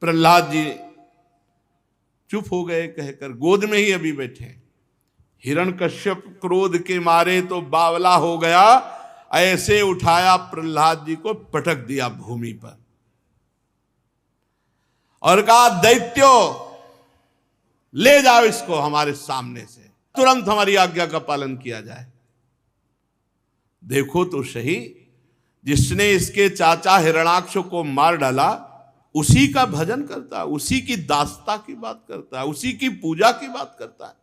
प्रहलाद जी चुप हो गए, कहकर गोद में ही अभी बैठे। हिरण्यकश्यप क्रोध के मारे तो बावला हो गया, ऐसे उठाया प्रहलाद जी को, पटक दिया भूमि पर और कहा, दैत्यो ले जाओ इसको हमारे सामने से, तुरंत हमारी आज्ञा का पालन किया जाए। देखो तो सही, जिसने इसके चाचा हिरणाक्ष को मार डाला उसी का भजन करता है, उसी की दासता की बात करता है, उसी की पूजा की बात करता है।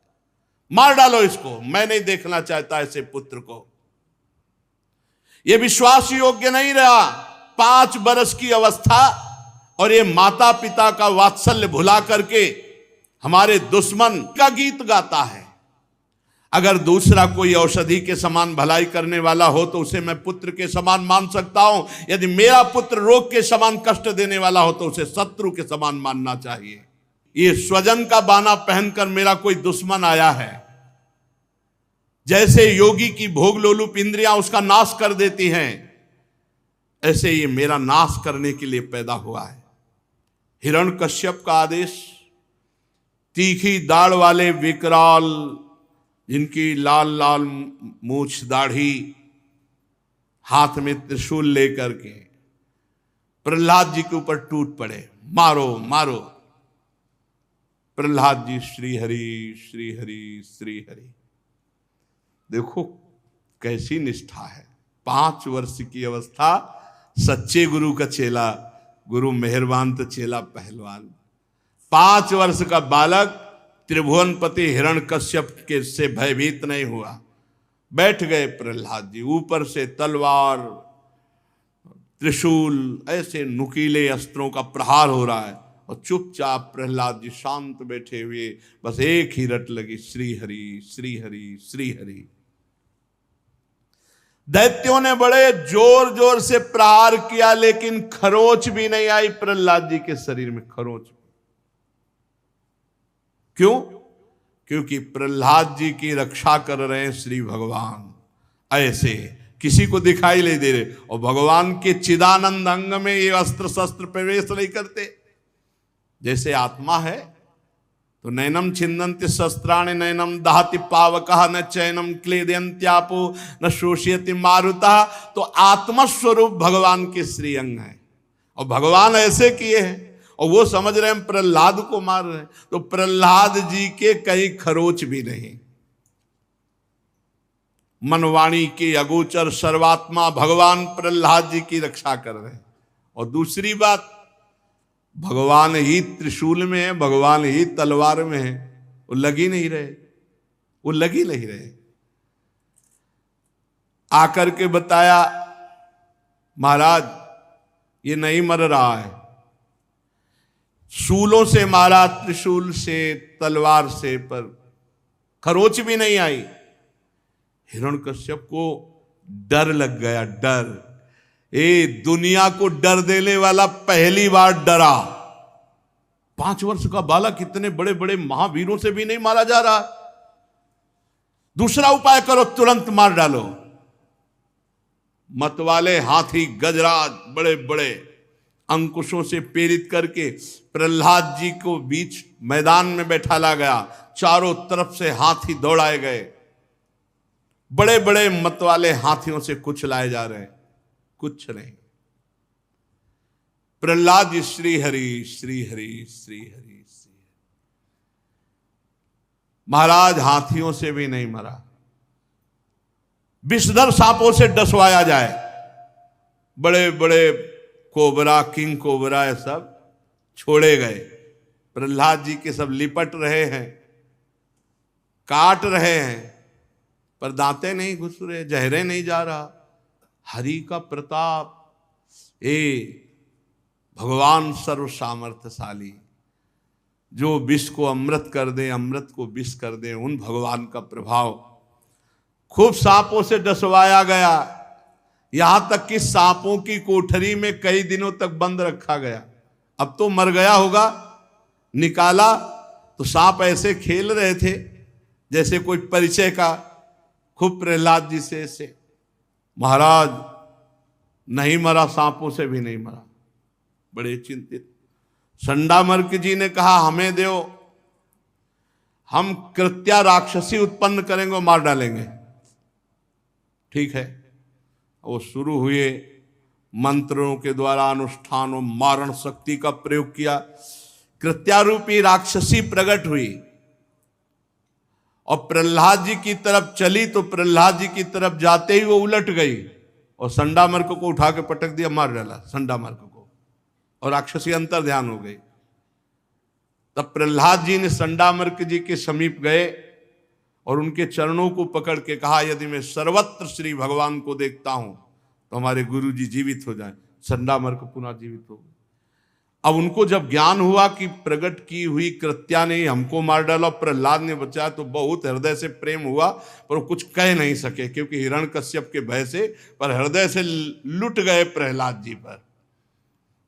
मार डालो इसको, मैं नहीं देखना चाहता ऐसे पुत्र को। यह विश्वास योग्य नहीं रहा। 5 वर्ष की अवस्था और ये माता पिता का वात्सल्य भुला करके हमारे दुश्मन का गीत गाता है। अगर दूसरा कोई औषधि के समान भलाई करने वाला हो तो उसे मैं पुत्र के समान मान सकता हूं। यदि मेरा पुत्र रोग के समान कष्ट देने वाला हो तो उसे शत्रु के समान मानना चाहिए। ये स्वजन का बाना पहनकर मेरा कोई दुश्मन आया है। जैसे योगी की भोग लोलुप इंद्रियां उसका नाश कर देती हैं, ऐसे ये मेरा नाश करने के लिए पैदा हुआ है। हिरण्यकश्यप का आदेश, तीखी दाढ़ वाले विकराल, जिनकी लाल लाल मूछ दाढ़ी, हाथ में त्रिशूल लेकर के प्रहलाद जी के ऊपर टूट पड़े, मारो मारो। प्रहलाद जी श्री हरि श्री हरि श्री हरि। देखो कैसी निष्ठा है। 5 वर्ष की अवस्था, सच्चे गुरु का चेला, गुरु मेहरबान तो चेला पहलवान। 5 वर्ष का बालक त्रिभुवनपति हिरण्यकश्यप के से भयभीत नहीं हुआ। बैठ गए प्रहलाद जी। ऊपर से तलवार, त्रिशूल, ऐसे नुकीले अस्त्रों का प्रहार हो रहा है और चुपचाप प्रहलाद जी शांत बैठे हुए, बस एक ही रट लगी, श्री हरि श्री हरि श्री हरि। दैत्यों ने बड़े जोर जोर से प्रहार किया, लेकिन खरोच भी नहीं आई प्रहलाद जी के शरीर में, खरोच। क्यों? क्योंकि प्रहलाद जी की रक्षा कर रहे हैं श्री भगवान। ऐसे किसी को दिखाई नहीं दे रहे, और भगवान के चिदानंद अंग में ये अस्त्र शस्त्र प्रवेश नहीं करते। जैसे आत्मा है तो नैनम छिन्दन्ति शस्त्राणि नैनम दहति पावकः न चैनम क्लेदयन्त्यापो न शोषयति मारुतः। तो आत्मस्वरूप भगवान के श्री अंग है, और भगवान ऐसे किए हैं, और वो समझ रहे हैं प्रहलाद को मार रहे हैं। तो प्रहलाद जी के कहीं खरोच भी नहीं। मनवाणी के अगोचर सर्वात्मा भगवान प्रहलाद जी की रक्षा कर रहे हैं। और दूसरी बात, भगवान ही त्रिशूल में है, भगवान ही तलवार में है, वो लगी नहीं रहे, वो लगी नहीं रहे। आकर के बताया, महाराज ये नहीं मर रहा है, शूलों से मारा, त्रिशूल से, तलवार से, पर खरोच भी नहीं आई। हिरण्यकश्यप को डर लग गया, डर। दुनिया को डर देने वाला पहली बार डरा। 5 वर्ष का बालक इतने बड़े बड़े महावीरों से भी नहीं मारा जा रहा। दूसरा उपाय करो, तुरंत मार डालो। मतवाले हाथी गजराज बड़े बड़े अंकुशों से प्रेरित करके प्रहलाद जी को बीच मैदान में बैठाला गया। चारों तरफ से हाथी दौड़ाए गए। बड़े बड़े मतवाले हाथियों से कुछ लाए जा रहे हैं, कुछ नहीं। प्रहलाद जी श्री हरि श्री हरि श्री हरि श्री। महाराज हाथियों से भी नहीं मरा। विषधर सांपों से डसवाया जाए, बड़े बड़े कोबरा, किंग कोबरा, ये सब छोड़े गए। प्रहलाद जी के सब लिपट रहे हैं, काट रहे हैं, पर दांते नहीं घुस रहे, जहरे नहीं जा रहा। हरि का प्रताप, भगवान सर्व सामर्थ्यशाली, जो विष को अमृत कर दे, अमृत को विष कर दे, उन भगवान का प्रभाव। खूब सांपों से डसवाया गया, यहां तक कि सांपों की कोठरी में कई दिनों तक बंद रखा गया। अब तो मर गया होगा, निकाला तो सांप ऐसे खेल रहे थे जैसे कोई परिचय का। खूब प्रहलाद जी से ऐसे। महाराज नहीं मरा, सांपों से भी नहीं मरा, बड़े चिंतित। संडामर्क जी ने कहा हमें दो, हम कृत्या राक्षसी उत्पन्न करेंगे और मार डालेंगे। ठीक है, वो शुरू हुए, मंत्रों के द्वारा अनुष्ठानों मारण शक्ति का प्रयोग किया। कृत्यारूपी राक्षसी प्रकट हुई और प्रहलाद जी की तरफ चली, तो प्रहलाद जी की तरफ जाते ही वो उलट गई और संडामर्क को उठा के पटक दिया, मार डाला संडामर्क को, और राक्षसी अंतर ध्यान हो गई। तब प्रहलाद जी ने संडामर्क जी के समीप गए और उनके चरणों को पकड़ के कहा, यदि मैं सर्वत्र श्री भगवान को देखता हूं तो हमारे गुरु जी जीवित हो जाएं। संडामर्क पुनः जीवित हो गए। अब उनको जब ज्ञान हुआ कि प्रकट की हुई कृत्या ने हमको मार डाला, प्रहलाद ने बचाया, तो बहुत हृदय से प्रेम हुआ, पर वो कुछ कह नहीं सके क्योंकि हिरण्यकश्यप के भय से। पर हृदय से लुट गए प्रहलाद जी पर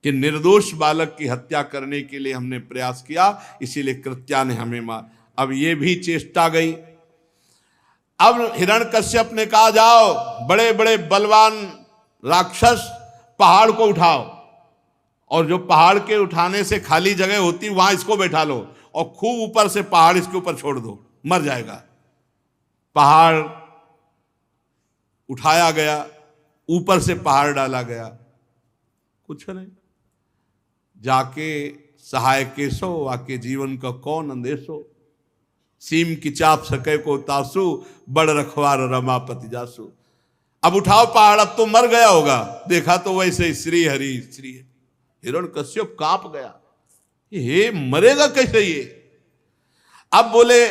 कि निर्दोष बालक की हत्या करने के लिए हमने प्रयास किया, इसीलिए कृत्या ने हमें मार। अब ये भी चेष्टा गई। अब हिरण्यकश्यप ने कहा, जाओ बड़े बड़े बलवान राक्षस पहाड़ को उठाओ, और जो पहाड़ के उठाने से खाली जगह होती वहां इसको बैठा लो और खूब ऊपर से पहाड़ इसके ऊपर छोड़ दो, मर जाएगा। पहाड़ उठाया गया, ऊपर से पहाड़ डाला गया, कुछ नहीं। जाके सहाय केसो आके जीवन का कौन अंदेशो, सीम की चाप सके को तासु, बड़ रखवार रमापति जासु। अब उठाओ पहाड़, अब तो मर गया होगा। देखा तो वैसे ही श्री हरि श्री हरि। हिरण्यकश्यप कांप गया, ये मरेगा कैसे ये। अब बोले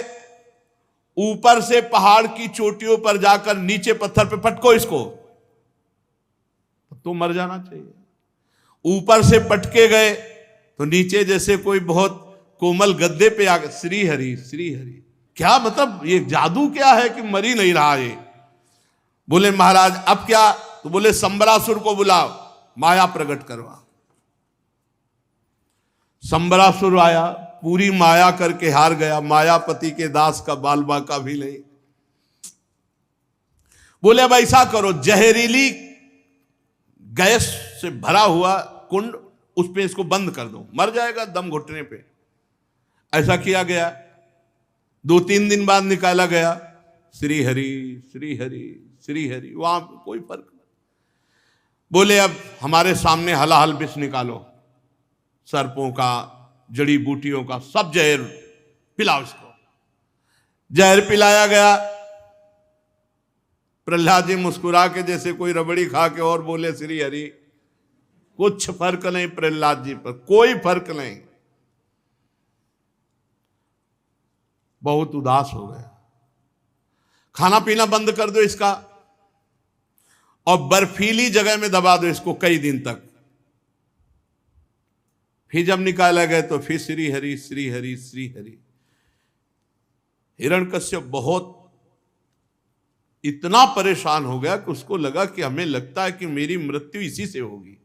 ऊपर से पहाड़ की चोटियों पर जाकर नीचे पत्थर पे पटको इसको, तो मर जाना चाहिए। ऊपर से पटके गए तो नीचे जैसे कोई बहुत कोमल गद्दे पे आ गए। श्री हरि श्री हरि। क्या मतलब, ये जादू क्या है कि मर ही नहीं रहा ये। बोले महाराज अब क्या, तो बोले संबरासुर को बुलाओ, माया प्रकट करवा। संबरासुर आया, पूरी माया करके हार गया। मायापति के दास का बाल बाका भी नहीं। बोले अब ऐसा करो, जहरीली गैस से भरा हुआ कुंड, उस पे इसको बंद कर दो, मर जाएगा दम घुटने पे। ऐसा किया गया। 2-3 दिन बाद निकाला गया, श्री हरि श्री हरि श्री हरि, वहां कोई फर्क नहीं। बोले अब हमारे सामने हलाहल विष निकालो, सर्पों का, जड़ी बूटियों का, सब जहर पिलाओ इसको। जहर पिलाया गया। प्रहलाद जी मुस्कुरा के जैसे कोई रबड़ी खा के और बोले श्री हरि। कुछ फर्क नहीं प्रहलाद जी पर, कोई फर्क नहीं। बहुत उदास हो गया। खाना पीना बंद कर दो इसका और बर्फीली जगह में दबा दो इसको कई दिन तक। फिर जब निकाला गया तो फिर श्री हरि श्री हरि श्री हरि। हिरण्यकश्यप बहुत इतना परेशान हो गया कि उसको लगा कि हमें लगता है कि मेरी मृत्यु इसी से होगी।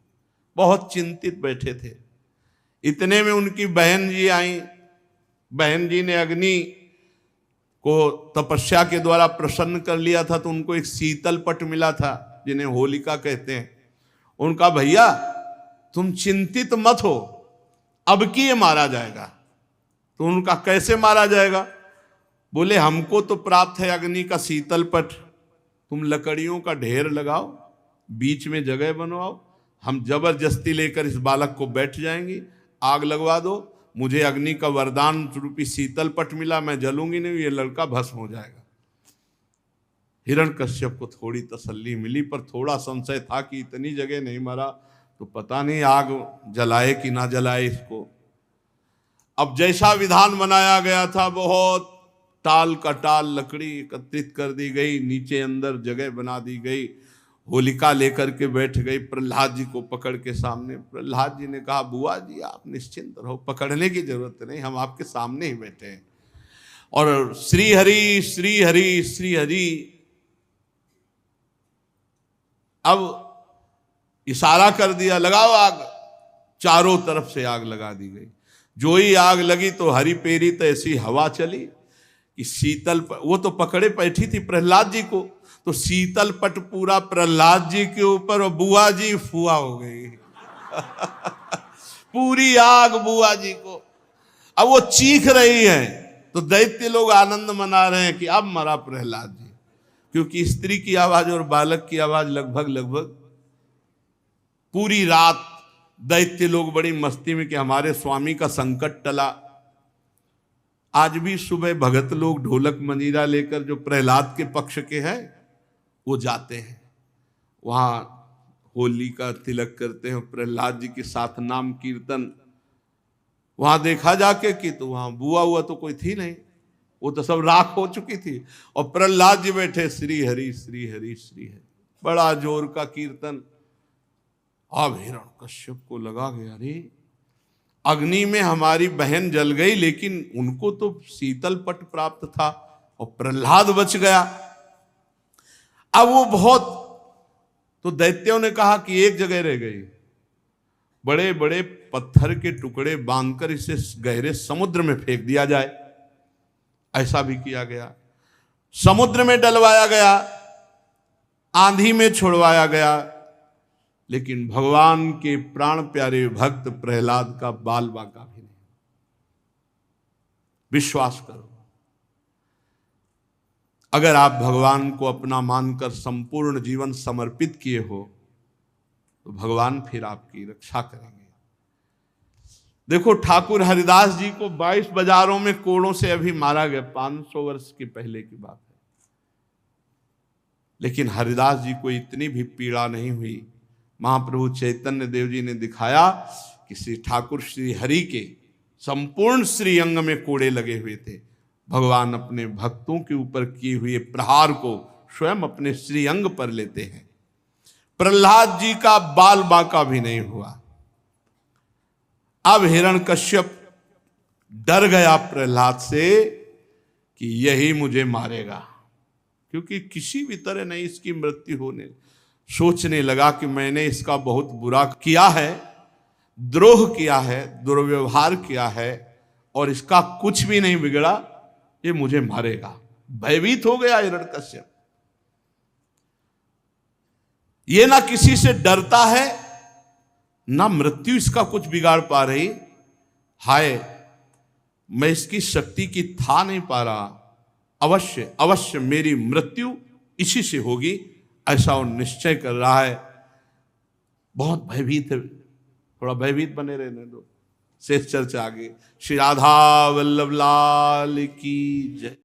बहुत चिंतित बैठे थे। इतने में उनकी बहन जी आई। बहन जी ने अग्नि को तपस्या के द्वारा प्रसन्न कर लिया था, तो उनको एक शीतल पट मिला था जिन्हें होलिका कहते हैं। उनका भैया तुम चिंतित मत हो, अब की ये मारा जाएगा। तो उनका कैसे मारा जाएगा? बोले हमको तो प्राप्त है अग्नि का शीतल पट, तुम लकड़ियों का ढेर लगाओ, बीच में जगह बनवाओ, हम जबरदस्ती लेकर इस बालक को बैठ जाएंगे, आग लगवा दो, मुझे अग्नि का वरदान रूपी शीतल पट मिला, मैं जलूंगी नहीं, ये लड़का भस्म हो जाएगा। हिरण्यकश्यप को थोड़ी तसल्ली मिली, पर थोड़ा संशय था कि इतनी जगह नहीं मरा तो पता नहीं आग जलाए कि ना जलाए इसको। अब जैसा विधान बनाया गया था, बहुत टाल का टाल लकड़ी एकत्रित कर दी गई, नीचे अंदर जगह बना दी गई। होलिका लेकर के बैठ गई प्रहलाद जी को पकड़ के सामने। प्रहलाद जी ने कहा बुआ जी आप निश्चिंत रहो, पकड़ने की जरूरत नहीं, हम आपके सामने ही बैठे हैं। और श्री हरि श्री हरि श्री हरि। अब इशारा कर दिया लगाओ आग, चारों तरफ से आग लगा दी गई। जो ही आग लगी तो हरी पेरी तो ऐसी हवा चली कि शीतल वो तो पकड़े बैठी थी प्रहलाद जी को, तो शीतल पट पूरा प्रहलाद जी के ऊपर और बुआ जी फुआ हो गई। पूरी आग बुआ जी को। अब वो चीख रही है तो दैत्य लोग आनंद मना रहे हैं कि अब मरा प्रहलाद जी, क्योंकि स्त्री की आवाज और बालक की आवाज लगभग पूरी रात दैत्य लोग बड़ी मस्ती में कि हमारे स्वामी का संकट टला। आज भी सुबह भगत लोग ढोलक मंजीरा लेकर जो प्रहलाद के पक्ष के हैं वो जाते हैं, वहाँ होली का तिलक करते हैं, प्रहलाद जी के साथ नाम कीर्तन। वहाँ देखा जाके कि तो वहाँ बुआ हुआ तो कोई थी नहीं, वो तो सब राख हो चुकी थी, और प्रहलाद जी बैठे श्री हरि श्री हरि श्री हरि, बड़ा जोर का कीर्तन। अब हिरण्यकश्यप को लगा गया अरे अग्नि में हमारी बहन जल गई, लेकिन उनको तो शीतल पट प्राप्त था और प्रहलाद बच गया। अब वो बहुत, तो दैत्यों ने कहा कि एक जगह रह गई, बड़े बड़े पत्थर के टुकड़े बांधकर इसे गहरे समुद्र में फेंक दिया जाए। ऐसा भी किया गया, समुद्र में डलवाया गया, आंधी में छोड़वाया गया, लेकिन भगवान के प्राण प्यारे भक्त प्रहलाद का बाल बांका भी नहीं। विश्वास करो, अगर आप भगवान को अपना मानकर संपूर्ण जीवन समर्पित किए हो तो भगवान फिर आपकी रक्षा करेंगे। देखो ठाकुर हरिदास जी को 22 बाजारों में कोड़ों से अभी मारा गया, 500 वर्ष की पहले की बात है, लेकिन हरिदास जी को इतनी भी पीड़ा नहीं हुई। महाप्रभु चैतन्य देव जी ने दिखाया कि श्री ठाकुर श्री हरि के संपूर्ण श्री अंग में कोड़े लगे हुए थे। भगवान अपने भक्तों के ऊपर किए हुए प्रहार को स्वयं अपने श्री अंग पर लेते हैं। प्रहलाद जी का बाल बांका भी नहीं हुआ। अब हिरण्यकश्यप डर गया प्रहलाद से कि यही मुझे मारेगा, क्योंकि किसी भी तरह नहीं इसकी मृत्यु होने। सोचने लगा कि मैंने इसका बहुत बुरा किया है, द्रोह किया है, दुर्व्यवहार किया है, और इसका कुछ भी नहीं बिगड़ा, ये मुझे मारेगा। भयभीत हो गया हिरण्यकश्यप। ये ना किसी से डरता है, ना मृत्यु इसका कुछ बिगाड़ पा रही। हाय, मैं इसकी शक्ति की था नहीं पा रहा, अवश्य अवश्य मेरी मृत्यु इसी से होगी, ऐसा वो निश्चय कर रहा है। बहुत भयभीत है, थोड़ा भयभीत बने रहने दो। शेष चर्चा आगे। श्री राधा वल्लभ लाल की जय।